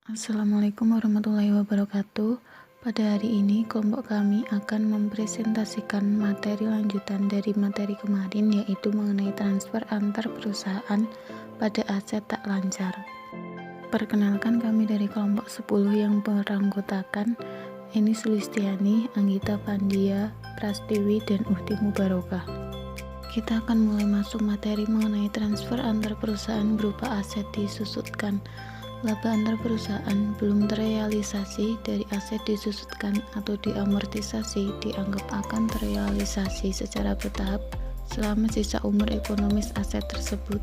Assalamualaikum warahmatullahi wabarakatuh. Pada hari ini, kelompok kami akan mempresentasikan materi lanjutan dari materi kemarin, yaitu mengenai transfer antar perusahaan pada aset tak lancar. Perkenalkan, kami dari kelompok 10 yang beranggotakan Eni Sulistiani, Anggita Pandia, Prastiwi, dan Uhti Mubarokah. Kita akan mulai masuk materi mengenai transfer antar perusahaan berupa aset disusutkan. Laba antar perusahaan belum terrealisasi dari aset disusutkan atau diamortisasi dianggap akan terrealisasi secara bertahap selama sisa umur ekonomis aset tersebut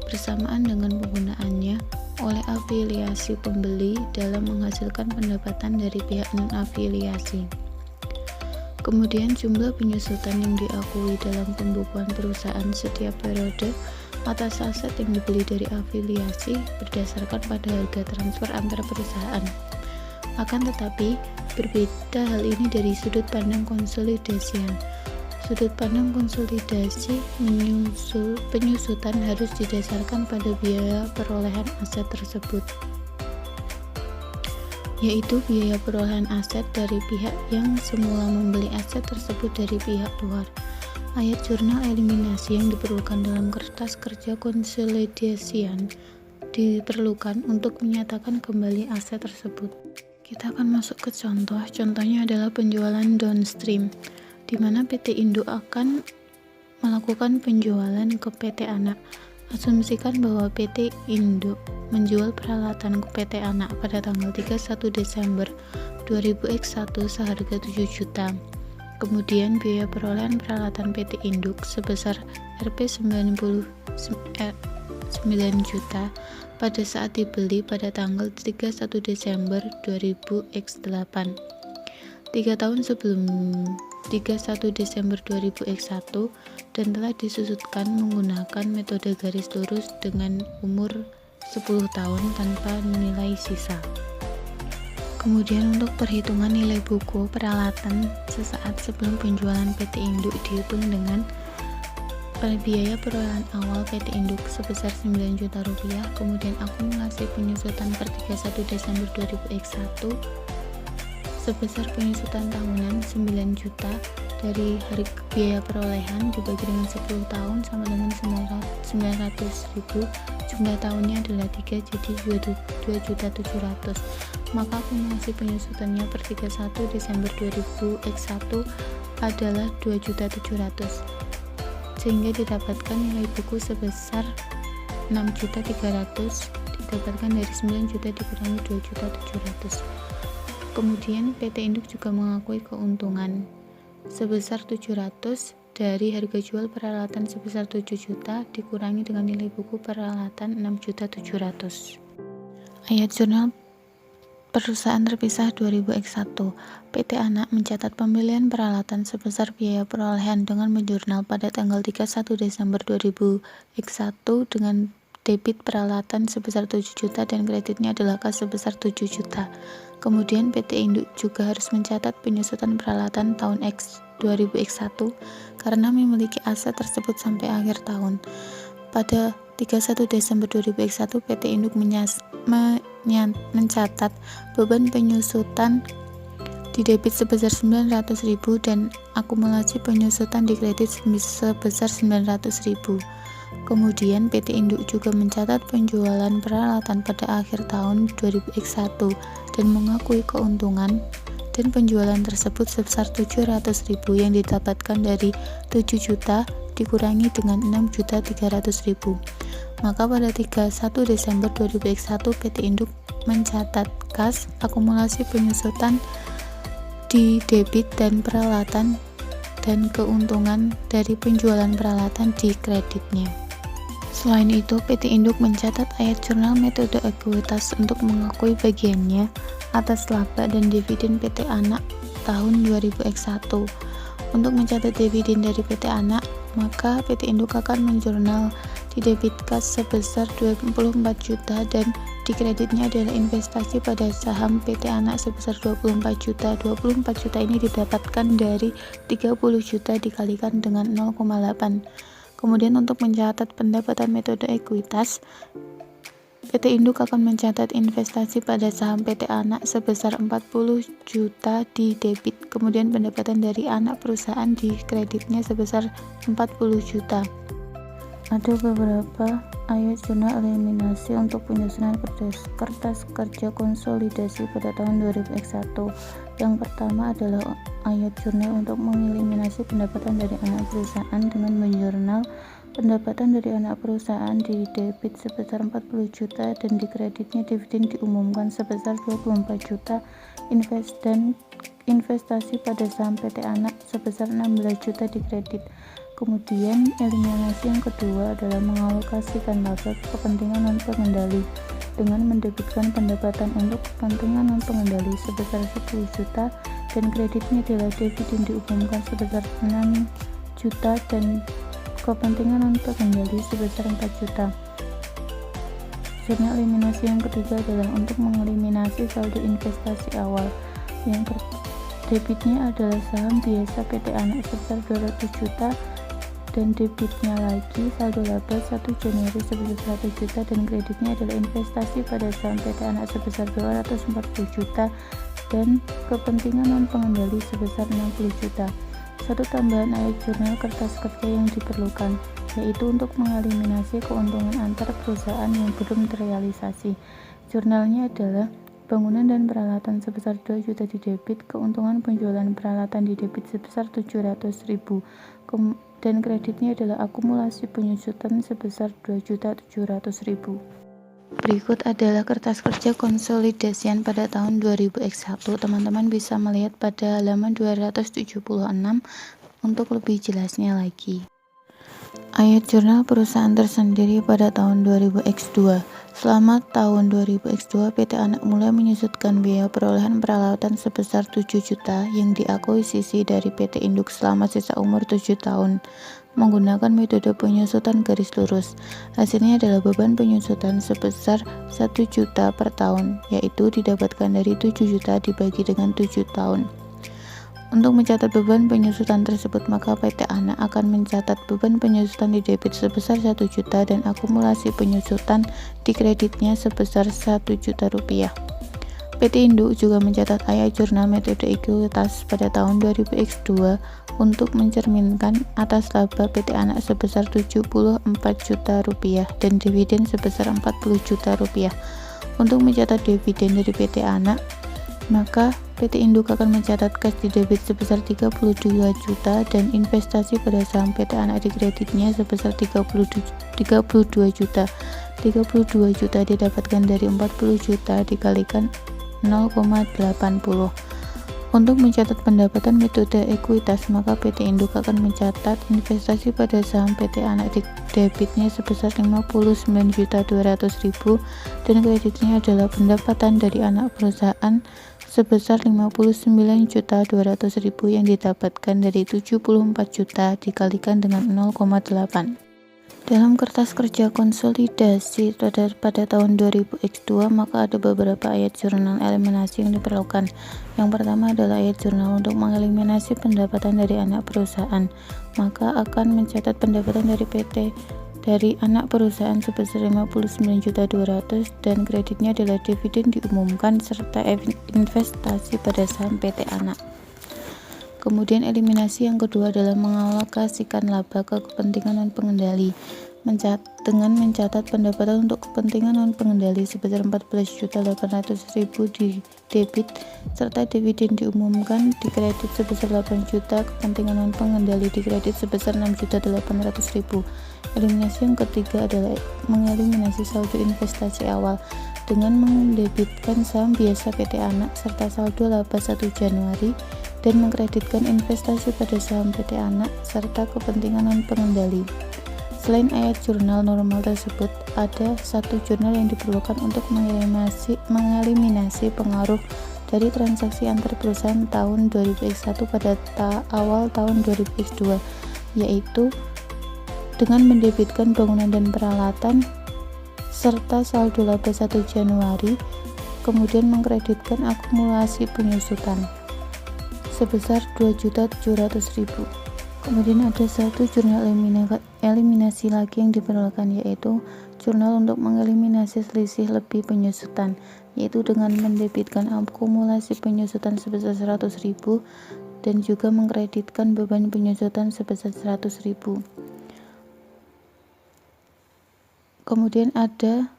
bersamaan dengan penggunaannya oleh afiliasi pembeli dalam menghasilkan pendapatan dari pihak non-afiliasi. Kemudian jumlah penyusutan yang diakui dalam pembukuan perusahaan setiap periode atas aset yang dibeli dari afiliasi berdasarkan pada harga transfer antar perusahaan. Akan tetapi, berbeda hal ini dari sudut pandang konsolidasian. Sudut pandang konsolidasi penyusutan harus didasarkan pada biaya perolehan aset tersebut, yaitu biaya perolehan aset dari pihak yang semula membeli aset tersebut dari pihak luar. Ayat jurnal eliminasi yang diperlukan dalam kertas kerja konsolidasian diperlukan untuk menyatakan kembali aset tersebut. Kita akan masuk ke contoh. Contohnya adalah penjualan downstream, di mana PT Induk akan melakukan penjualan ke PT Anak. Asumsikan bahwa PT Induk menjual peralatan ke PT Anak pada tanggal 31 Desember 2001 seharga 7 juta. Kemudian biaya perolehan peralatan PT Induk sebesar Rp 9 juta pada saat dibeli pada tanggal 31 Desember 2000X8. 3 tahun sebelum 31 Desember 2000X1 dan telah disusutkan menggunakan metode garis lurus dengan umur 10 tahun tanpa nilai sisa. Kemudian untuk perhitungan nilai buku peralatan sesaat sebelum penjualan PT Induk dihitung dengan biaya perolehan awal PT Induk sebesar Rp 9 juta, kemudian akumulasi penyusutan per 31 Desember 2000X1 sebesar penyusutan tahunan 9 juta dari biaya perolehan dibagi dengan 10 tahun sama dengan 900.000, jumlah tahunnya adalah 3, jadi 2.700.000. Maka akumulasi penyusutannya per 31 Desember 2000X1 adalah 2.700.000, sehingga didapatkan nilai buku sebesar 6.300.000 didapatkan dari 9 juta dikurangi 2.700.000. Kemudian PT Induk juga mengakui keuntungan sebesar 700 dari harga jual peralatan sebesar 7 juta dikurangi dengan nilai buku peralatan 6.700.000. Ayat jurnal Perusahaan terpisah 2000X1. PT Anak mencatat pembelian peralatan sebesar biaya perolehan dengan menjurnal pada tanggal 31 Desember 2000X1 dengan debit peralatan sebesar 7 juta dan kreditnya adalah kas sebesar 7 juta. Kemudian PT Induk juga harus mencatat penyusutan peralatan tahun X 2000X1 karena memiliki aset tersebut sampai akhir tahun. Pada 31 Desember 2001 PT Induk mencatat beban penyusutan di debit sebesar 900.000 dan akumulasi penyusutan di kredit sebesar 900.000. Kemudian PT Induk juga mencatat penjualan peralatan pada akhir tahun 2001 dan mengakui keuntungan dan penjualan tersebut sebesar 700.000 yang didapatkan dari 7 juta dikurangi dengan 6.300.000. Maka pada 31 Desember 2001 PT Induk mencatat kas akumulasi penyusutan di debit dan peralatan dan keuntungan dari penjualan peralatan di kreditnya. Selain itu, PT Induk mencatat ayat jurnal metode ekuitas untuk mengakui bagiannya atas laba dan dividen PT Anak tahun 2000X1. Untuk mencatat dividen dari PT Anak, maka PT Induk akan menjurnal di debit kas sebesar 24 juta dan di kreditnya adalah investasi pada saham PT Anak sebesar 24 juta. 24 juta ini didapatkan dari 30 juta dikalikan dengan 0,8. Kemudian untuk mencatat pendapatan metode ekuitas, PT Induk akan mencatat investasi pada saham PT Anak sebesar 40 juta di debit, kemudian pendapatan dari anak perusahaan di kreditnya sebesar 40 juta. Ada beberapa ayat jurnal eliminasi untuk penyusunan kertas kerja konsolidasi pada tahun 2021. Yang pertama adalah ayat jurnal untuk mengeliminasi pendapatan dari anak perusahaan dengan menjurnal pendapatan dari anak perusahaan di debit sebesar 40 juta dan di kreditnya dividen diumumkan sebesar 24 juta dan investasi pada saham PT Anak sebesar 16 juta di kredit. Kemudian eliminasi yang kedua adalah mengalokasikan laba ke kepentingan non-pengendali dengan mendebitkan pendapatan untuk kepentingan non-pengendali sebesar 10 juta dan kreditnya adalah dividen diumumkan sebesar 6 juta dan kepentingan non-pengendali sebesar 4 juta. Jurnal eliminasi yang ketiga adalah untuk mengeliminasi saldo investasi awal. Yang debitnya adalah saham biasa PT Anak sebesar 200 juta dan debitnya lagi saldo laba 1 Januari sebesar 100 juta dan kreditnya adalah investasi pada saham PT Anak sebesar 240 juta dan kepentingan non-pengendali sebesar 60 juta. Satu tambahan ayat jurnal kertas kerja yang diperlukan, yaitu untuk mengeliminasi keuntungan antar perusahaan yang belum terrealisasi. Jurnalnya adalah bangunan dan peralatan sebesar 2 juta di debit, keuntungan penjualan peralatan di debit sebesar 700.000, dan kreditnya adalah akumulasi penyusutan sebesar 2.700.000. Berikut adalah kertas kerja konsolidasian pada tahun 2021. Teman-teman bisa melihat pada halaman 276 untuk lebih jelasnya lagi. Ayat jurnal perusahaan tersendiri pada tahun 2000X2. Selama tahun 2000X2, PT Anak mulai menyusutkan biaya perolehan peralatan sebesar 7 juta yang diakuisisi dari PT Induk selama sisa umur 7 tahun menggunakan metode penyusutan garis lurus. Hasilnya adalah beban penyusutan sebesar 1 juta per tahun, yaitu didapatkan dari 7 juta dibagi dengan 7 tahun. Untuk mencatat beban penyusutan tersebut, maka PT Anak akan mencatat beban penyusutan di debit sebesar 1 juta dan akumulasi penyusutan di kreditnya sebesar 1 juta rupiah. PT Induk juga mencatat ayat jurnal metode ekuitas pada tahun 2000X2 untuk mencerminkan atas laba PT Anak sebesar 74 juta rupiah dan dividen sebesar 40 juta rupiah. Untuk mencatat dividen dari PT Anak, maka PT Induk akan mencatat cash di debit sebesar 32 juta dan investasi pada saham PT Anak di kreditnya sebesar 32 juta. 32 juta didapatkan dari 40 juta dikalikan 0,80. Untuk mencatat pendapatan metode ekuitas, maka PT Induk akan mencatat investasi pada saham PT Anak di debitnya sebesar 59.200.000 dan kreditnya adalah pendapatan dari anak perusahaan sebesar 59.200.000 yang didapatkan dari 74 juta dikalikan dengan 0,8. Dalam kertas kerja konsolidasi pada tahun 2000X2, maka ada beberapa ayat jurnal eliminasi yang diperlukan. Yang pertama adalah ayat jurnal untuk mengeliminasi pendapatan dari anak perusahaan, maka akan mencatat pendapatan dari anak perusahaan sebesar 59.200.000 dan kreditnya adalah dividen diumumkan serta investasi pada saham PT Anak. Kemudian eliminasi yang kedua adalah mengalokasikan laba ke kepentingan non-pengendali dengan mencatat pendapatan untuk kepentingan non-pengendali sebesar 14.800.000 di debit serta dividen diumumkan di kredit sebesar 8 juta, kepentingan non-pengendali di kredit sebesar 6.800.000. Eliminasi yang ketiga adalah mengeliminasi saldo investasi awal dengan mendebitkan saham biasa PT Anak serta saldo laba 1 Januari dan mengkreditkan investasi pada saham PT Anak serta kepentingan non-pengendali. Selain ayat jurnal normal tersebut, ada satu jurnal yang diperlukan untuk mengeliminasi pengaruh dari transaksi antar perusahaan tahun 2001 pada awal tahun 2002, yaitu dengan mendebitkan bangunan dan peralatan serta saldo laba 1 Januari, kemudian mengkreditkan akumulasi penyusutan sebesar 2.700.000. Kemudian ada satu jurnal eliminasi lagi yang diperlukan, yaitu jurnal untuk mengeliminasi selisih lebih penyusutan, yaitu dengan mendebitkan akumulasi penyusutan sebesar 100.000 dan juga mengkreditkan beban penyusutan sebesar 100.000. Kemudian ada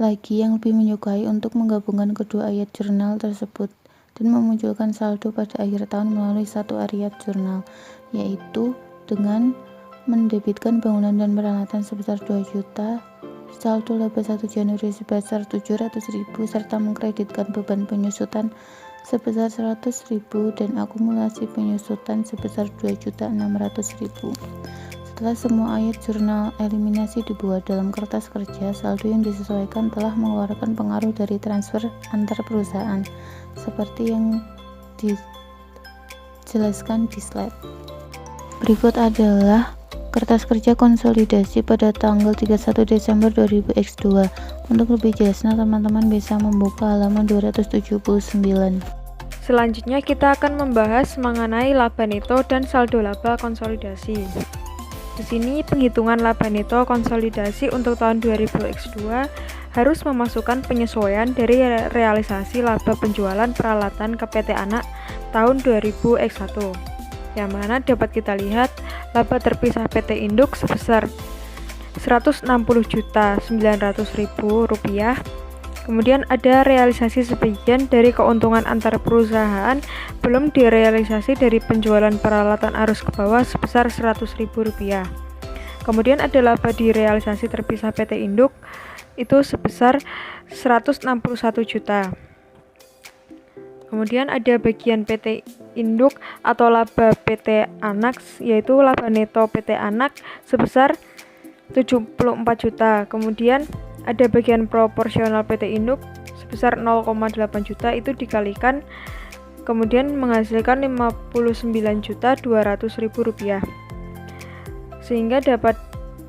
lagi yang lebih menyukai untuk menggabungkan kedua ayat jurnal tersebut dan memunculkan saldo pada akhir tahun melalui satu ayat jurnal, yaitu dengan mendebitkan bangunan dan peralatan sebesar 2 juta, saldo laba 1 Januari sebesar 700.000, serta mengkreditkan beban penyusutan sebesar 100.000 dan akumulasi penyusutan sebesar 2.600.000. Setelah semua ayat jurnal eliminasi dibuat dalam kertas kerja, saldo yang disesuaikan telah mengeluarkan pengaruh dari transfer antar perusahaan, seperti yang dijelaskan di slide. Berikut adalah kertas kerja konsolidasi pada tanggal 31 Desember 2002. Untuk lebih jelasnya, teman-teman bisa membuka halaman 279. Selanjutnya kita akan membahas mengenai laba neto dan saldo laba konsolidasi. Di sini penghitungan laba neto konsolidasi untuk tahun 2002 harus memasukkan penyesuaian dari realisasi laba penjualan peralatan ke PT Anak tahun 2001, yang mana dapat kita lihat laba terpisah PT Induk sebesar Rp160.900.000. Kemudian ada realisasi sebagian dari keuntungan antar perusahaan belum direalisasi dari penjualan peralatan arus ke bawah sebesar Rp100.000. Kemudian ada laba direalisasi terpisah PT Induk itu sebesar 161 juta. Kemudian ada bagian PT Induk atau laba PT Anak, yaitu laba neto PT Anak sebesar 74 juta. Kemudian ada bagian proporsional PT Induk sebesar 0,8 juta, itu dikalikan kemudian menghasilkan Rp59.200.000, sehingga dapat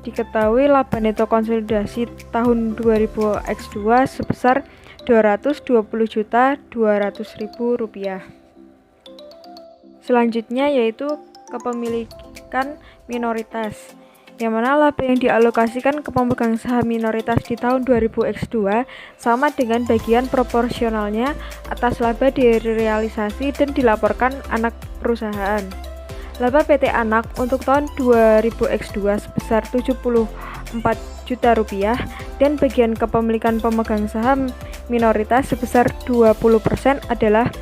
diketahui laba neto konsolidasi tahun 2002 sebesar Rp220.200.000. Selanjutnya yaitu kepemilikan minoritas, yang mana laba yang dialokasikan ke pemegang saham minoritas di tahun 2002 sama dengan bagian proporsionalnya atas laba direalisasi dan dilaporkan anak perusahaan. Laba PT Anak untuk tahun 2002 sebesar Rp74 juta dan bagian kepemilikan pemegang saham minoritas sebesar 20% adalah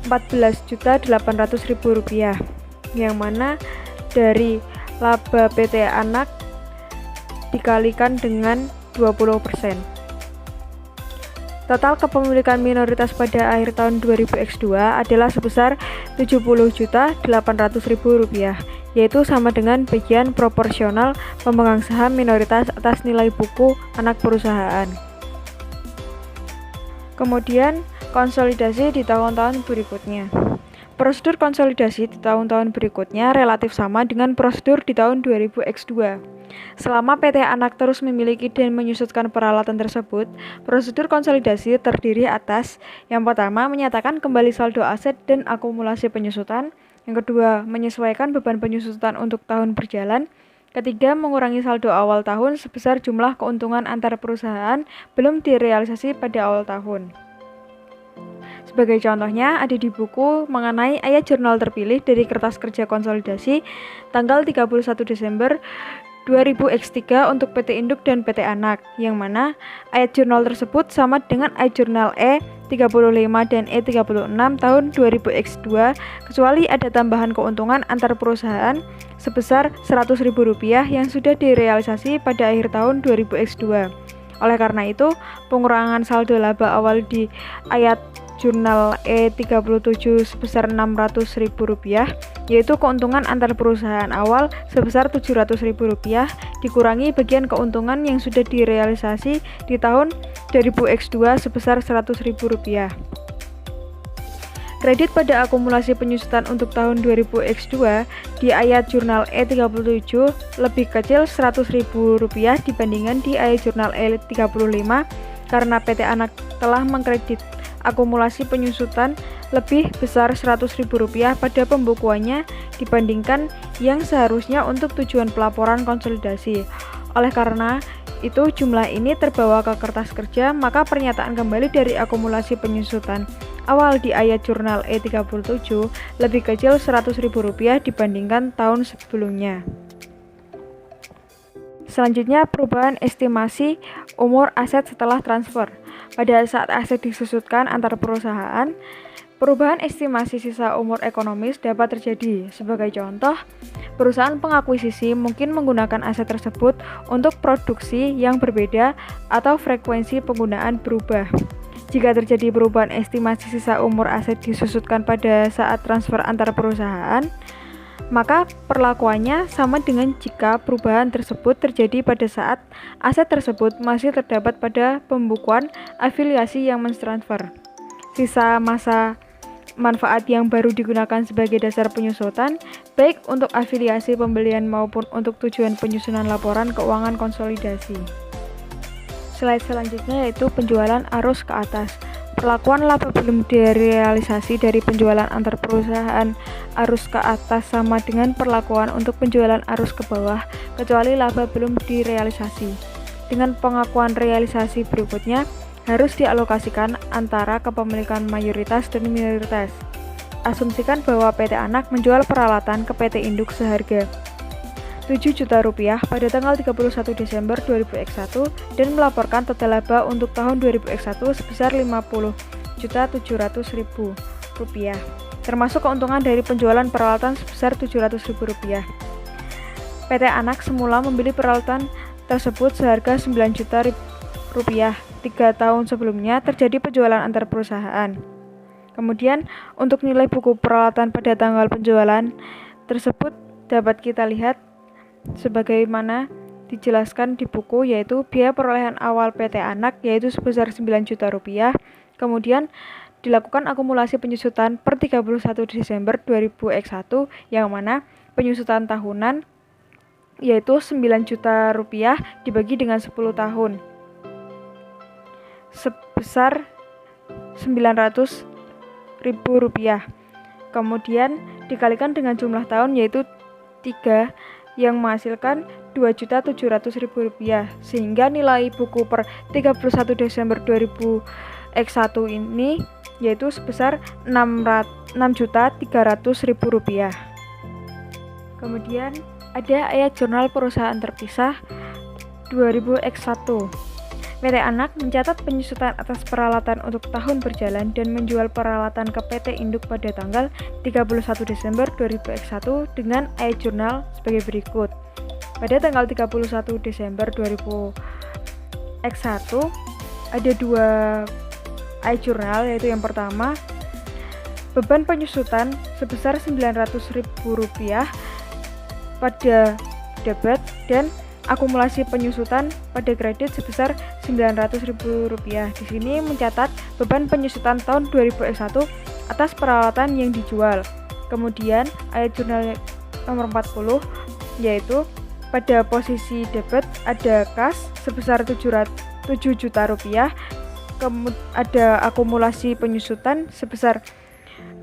Rp14.800.000, yang mana dari laba PT Anak dikalikan dengan 20%. Total kepemilikan minoritas pada akhir tahun 2002 adalah sebesar Rp70.800.000, yaitu sama dengan bagian proporsional pemegang saham minoritas atas nilai buku anak perusahaan. Kemudian konsolidasi di tahun-tahun berikutnya. Prosedur konsolidasi di tahun-tahun berikutnya relatif sama dengan prosedur di tahun 2002. Selama PT Anak terus memiliki dan menyusutkan peralatan tersebut, prosedur konsolidasi terdiri atas: yang pertama, menyatakan kembali saldo aset dan akumulasi penyusutan; yang kedua, menyesuaikan beban penyusutan untuk tahun berjalan; ketiga, mengurangi saldo awal tahun sebesar jumlah keuntungan antar perusahaan belum direalisasi pada awal tahun. Sebagai contohnya, ada di buku mengenai ayat jurnal terpilih dari kertas kerja konsolidasi tanggal 31 Desember 2000X3 untuk PT Induk dan PT Anak, yang mana ayat jurnal tersebut sama dengan ayat jurnal E35 dan E36 tahun 2000X2, kecuali ada tambahan keuntungan antar perusahaan sebesar Rp100.000 yang sudah direalisasi pada akhir tahun 2000X2. Oleh karena itu, pengurangan saldo laba awal di ayat jurnal E37 sebesar Rp600.000, yaitu keuntungan antar perusahaan awal sebesar Rp700.000 dikurangi bagian keuntungan yang sudah direalisasi di tahun 2000X2 sebesar Rp100.000. Kredit pada akumulasi penyusutan untuk tahun 2000X2 di ayat jurnal E37 lebih kecil Rp100.000 dibandingkan di ayat jurnal E35 karena PT Anak telah mengkredit akumulasi penyusutan lebih besar Rp100.000 pada pembukuannya dibandingkan yang seharusnya untuk tujuan pelaporan konsolidasi. Oleh karena itu jumlah ini terbawa ke kertas kerja, maka pernyataan kembali dari akumulasi penyusutan awal di ayat jurnal E37 lebih kecil Rp100.000 dibandingkan tahun sebelumnya. Selanjutnya, perubahan estimasi umur aset setelah transfer. Pada saat aset disusutkan antar perusahaan, perubahan estimasi sisa umur ekonomis dapat terjadi. Sebagai contoh, perusahaan pengakuisisi mungkin menggunakan aset tersebut untuk produksi yang berbeda atau frekuensi penggunaan berubah. Jika terjadi perubahan estimasi sisa umur aset disusutkan pada saat transfer antar perusahaan, maka perlakuannya sama dengan jika perubahan tersebut terjadi pada saat aset tersebut masih terdapat pada pembukuan afiliasi yang mentransfer. Sisa masa manfaat yang baru digunakan sebagai dasar penyusutan, baik untuk afiliasi pembelian maupun untuk tujuan penyusunan laporan keuangan konsolidasi. Slide selanjutnya yaitu penjualan arus ke atas. Perlakuan laba belum direalisasi dari penjualan antar perusahaan arus ke atas sama dengan perlakuan untuk penjualan arus ke bawah, kecuali laba belum direalisasi. Dengan pengakuan realisasi berikutnya, harus dialokasikan antara kepemilikan mayoritas dan minoritas. Asumsikan bahwa PT Anak menjual peralatan ke PT Induk seharga Rp7 juta pada tanggal 31 Desember 2001 dan melaporkan total laba untuk tahun 2001 sebesar Rp50.700.000, termasuk keuntungan dari penjualan peralatan sebesar Rp700.000. PT Anak semula membeli peralatan tersebut seharga Rp9 juta. 3 tahun sebelumnya terjadi penjualan antar perusahaan. Kemudian, untuk nilai buku peralatan pada tanggal penjualan tersebut dapat kita lihat sebagaimana dijelaskan di buku, yaitu biaya perolehan awal PT Anak yaitu sebesar Rp9 juta, kemudian dilakukan akumulasi penyusutan per 31 Desember 2001 yang mana penyusutan tahunan yaitu Rp9 juta dibagi dengan 10 tahun sebesar Rp900.000, kemudian dikalikan dengan jumlah tahun yaitu 3 yang menghasilkan Rp2.700.000, sehingga nilai buku per 31 Desember 2001 ini yaitu sebesar Rp6.300.000. Kemudian ada ayat jurnal perusahaan terpisah 2001. PT Anak mencatat penyusutan atas peralatan untuk tahun berjalan dan menjual peralatan ke PT Induk pada tanggal 31 Desember 2001 dengan ayat jurnal sebagai berikut. Pada tanggal 31 Desember 2001 ada 2 ayat jurnal, yaitu yang pertama, beban penyusutan sebesar Rp900.000 pada debit dan akumulasi penyusutan pada kredit sebesar Rp900.000. Di sini mencatat beban penyusutan tahun 2001 atas peralatan yang dijual. Kemudian ayat jurnal nomor 40 yaitu pada posisi debit ada kas sebesar Rp7 juta, ada akumulasi penyusutan sebesar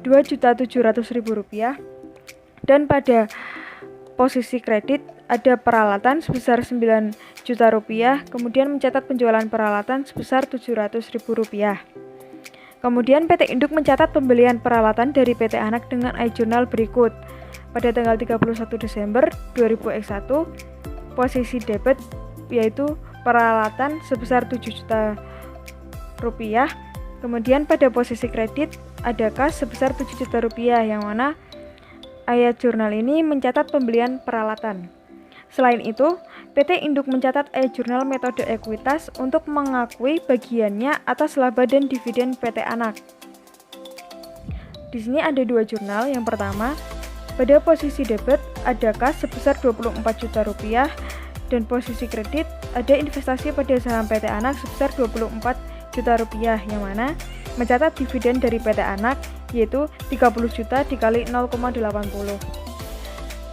Rp2.700.000, dan pada posisi kredit ada peralatan sebesar Rp9 juta, kemudian mencatat penjualan peralatan sebesar Rp700.000. Kemudian PT Induk mencatat pembelian peralatan dari PT Anak dengan ayat jurnal berikut. Pada tanggal 31 Desember 2001, posisi debit yaitu peralatan sebesar Rp7 juta. Kemudian pada posisi kredit ada kas sebesar Rp7 juta, yang mana ayat jurnal ini mencatat pembelian peralatan. Selain itu, PT Induk mencatat ayat jurnal metode ekuitas untuk mengakui bagiannya atas laba dan dividen PT Anak. Di sini ada 2 jurnal. Yang pertama, pada posisi debit ada kas sebesar Rp24 juta dan posisi kredit ada investasi pada saham PT Anak sebesar Rp24 juta, yang mana mencatat dividen dari PT Anak yaitu 30 juta dikali 0,80.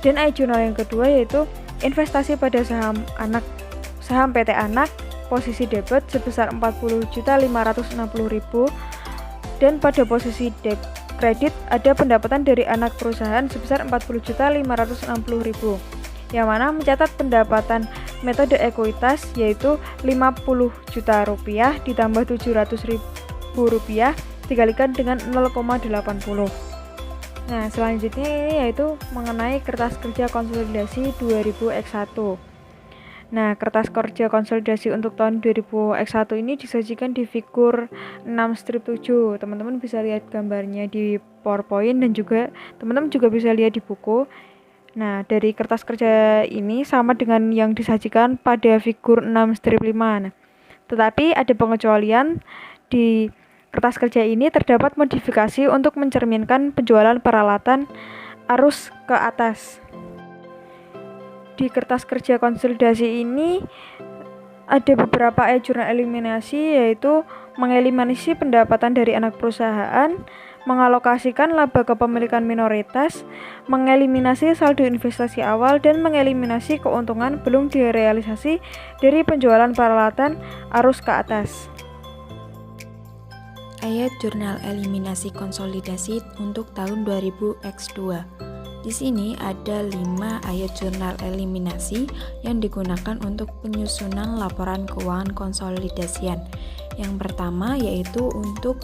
Dan ayat jurnal yang kedua yaitu investasi pada saham PT Anak posisi debit sebesar Rp40.560.000 dan pada posisi kredit ada pendapatan dari anak perusahaan sebesar Rp40.560.000, yang mana mencatat pendapatan metode ekuitas yaitu 50 juta rupiah ditambah 700.000 rupiah dikalikan dengan 0,80. Nah, selanjutnya ini yaitu mengenai kertas kerja konsolidasi 2000X1. Nah, kertas kerja konsolidasi untuk tahun 2000X1 ini disajikan di figur 6 strip 7. Teman-teman bisa lihat gambarnya di PowerPoint dan juga teman-teman juga bisa lihat di buku. Nah, dari kertas kerja ini sama dengan yang disajikan pada figur 6 strip 5. Nah, tetapi ada pengecualian. Di kertas kerja ini terdapat modifikasi untuk mencerminkan penjualan peralatan arus ke atas. Di kertas kerja konsolidasi ini ada beberapa jurnal eliminasi, yaitu mengeliminasi pendapatan dari anak perusahaan, mengalokasikan laba kepemilikan minoritas, mengeliminasi saldo investasi awal, dan mengeliminasi keuntungan belum direalisasi dari penjualan peralatan arus ke atas. Ayat jurnal eliminasi konsolidasi untuk tahun 2000X2. Di sini ada 5 ayat jurnal eliminasi yang digunakan untuk penyusunan laporan keuangan konsolidasian. Yang pertama yaitu untuk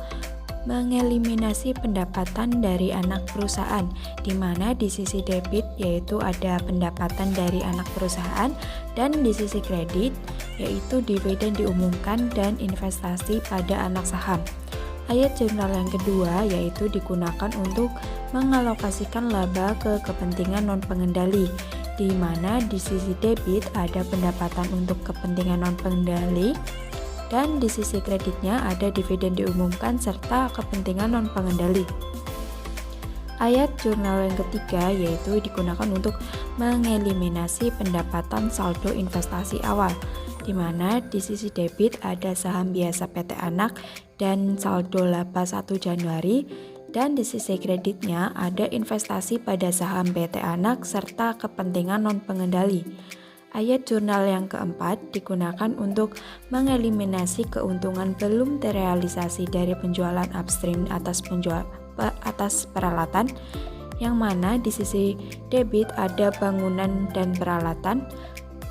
mengeliminasi pendapatan dari anak perusahaan, di mana di sisi debit yaitu ada pendapatan dari anak perusahaan, dan di sisi kredit yaitu dividen diumumkan dan investasi pada anak saham. Ayat jurnal yang kedua yaitu digunakan untuk mengalokasikan laba ke kepentingan non-pengendali, di mana di sisi debit ada pendapatan untuk kepentingan non-pengendali, dan di sisi kreditnya ada dividen diumumkan serta kepentingan non-pengendali. Ayat jurnal yang ketiga yaitu digunakan untuk mengeliminasi pendapatan saldo investasi awal, di mana di sisi debit ada saham biasa PT Anak dan saldo laba 1 Januari, dan di sisi kreditnya ada investasi pada saham PT Anak serta kepentingan non-pengendali. Ayat jurnal yang keempat digunakan untuk mengeliminasi keuntungan belum terrealisasi dari penjualan upstream atas peralatan, yang mana di sisi debit ada bangunan dan peralatan,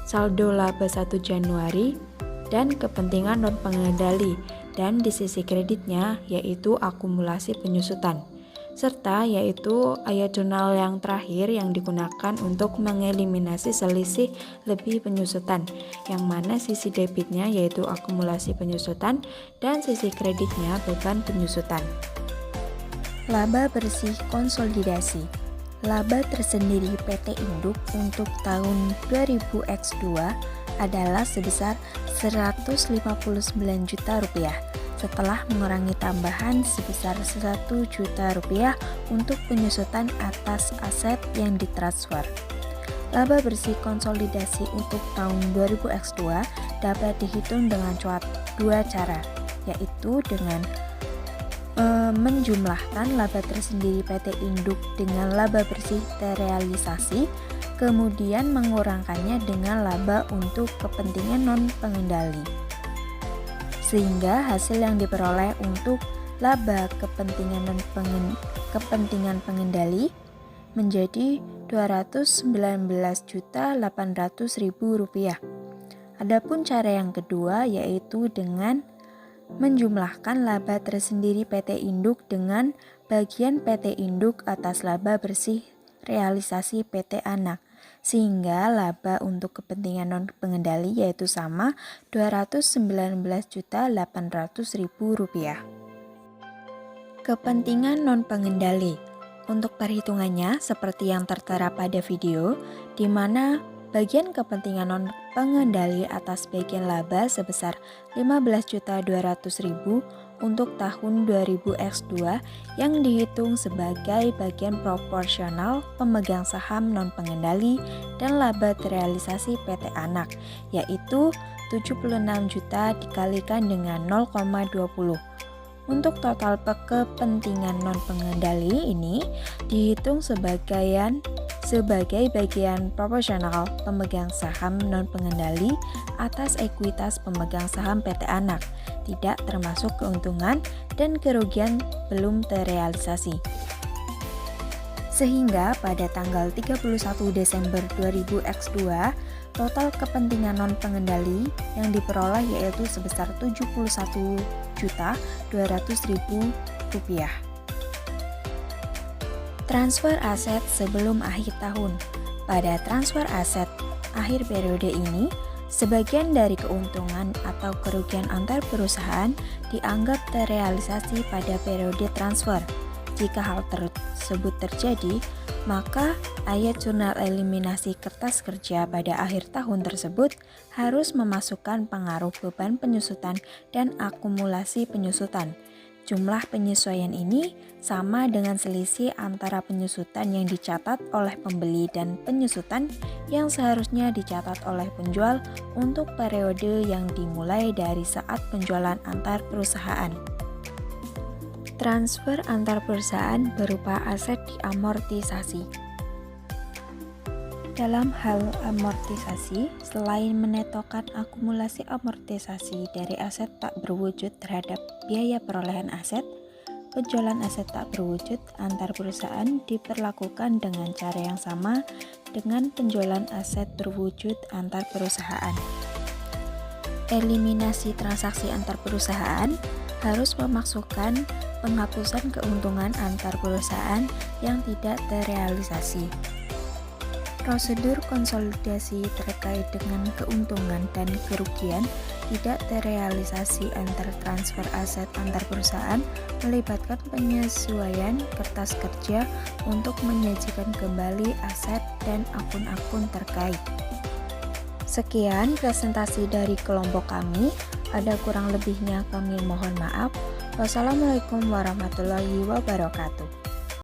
saldo laba 1 Januari, dan kepentingan non-pengendali, dan di sisi kreditnya yaitu akumulasi penyusutan, serta yaitu ayat jurnal yang terakhir yang digunakan untuk mengeliminasi selisih lebih penyusutan, yang mana sisi debitnya yaitu akumulasi penyusutan dan sisi kreditnya beban penyusutan. Laba bersih konsolidasi. Laba tersendiri PT Induk untuk tahun 2000X2 adalah sebesar 159 juta rupiah setelah mengurangi tambahan sebesar 1 juta rupiah untuk penyusutan atas aset yang ditransfer. Laba bersih konsolidasi untuk tahun 2000X2 dapat dihitung dengan dua cara, yaitu dengan menjumlahkan laba tersendiri PT Induk dengan laba bersih terrealisasi, kemudian mengurangkannya dengan laba untuk kepentingan non-pengendali, sehingga hasil yang diperoleh untuk laba kepentingan pengendali menjadi Rp219.800.000. Adapun cara yang kedua yaitu dengan menjumlahkan laba tersendiri PT Induk dengan bagian PT Induk atas laba bersih realisasi PT Anak, sehingga laba untuk kepentingan non-pengendali yaitu sama Rp219.800.000. Kepentingan non-pengendali. Untuk perhitungannya seperti yang tertera pada video, di mana bagian kepentingan non-pengendali atas bagian laba sebesar Rp15.200.000 untuk tahun 2000X2 yang dihitung sebagai bagian proporsional pemegang saham non-pengendali dan laba terrealisasi PT Anak, yaitu 76 juta dikalikan dengan 0,20. Untuk total kepentingan non-pengendali ini dihitung sebagai bagian proporsional pemegang saham non-pengendali atas ekuitas pemegang saham PT Anak, tidak termasuk keuntungan dan kerugian belum terrealisasi. Sehingga pada tanggal 31 Desember 2000X2, Total kepentingan non-pengendali yang diperoleh yaitu sebesar Rp71.200.000. Transfer aset sebelum akhir tahun. Pada transfer aset akhir periode ini, sebagian dari keuntungan atau kerugian antar perusahaan dianggap terrealisasi pada periode transfer. Jika hal tersebut terjadi, maka ayat jurnal eliminasi kertas kerja pada akhir tahun tersebut harus memasukkan pengaruh beban penyusutan dan akumulasi penyusutan. Jumlah penyesuaian ini sama dengan selisih antara penyusutan yang dicatat oleh pembeli dan penyusutan yang seharusnya dicatat oleh penjual untuk periode yang dimulai dari saat penjualan antar perusahaan. Transfer antar perusahaan berupa aset diamortisasi. Dalam hal amortisasi, selain menetokkan akumulasi amortisasi dari aset tak berwujud terhadap biaya perolehan aset, penjualan aset tak berwujud antar perusahaan diperlakukan dengan cara yang sama dengan penjualan aset berwujud antar perusahaan. Eliminasi transaksi antar perusahaan harus memasukkan penghapusan keuntungan antar perusahaan yang tidak terrealisasi. Prosedur konsolidasi terkait dengan keuntungan dan kerugian tidak terrealisasi antar transfer aset antar perusahaan melibatkan penyesuaian kertas kerja untuk menyajikan kembali aset dan akun-akun terkait. Sekian presentasi dari kelompok kami. Ada kurang lebihnya kami mohon maaf. Wassalamualaikum warahmatullahi wabarakatuh.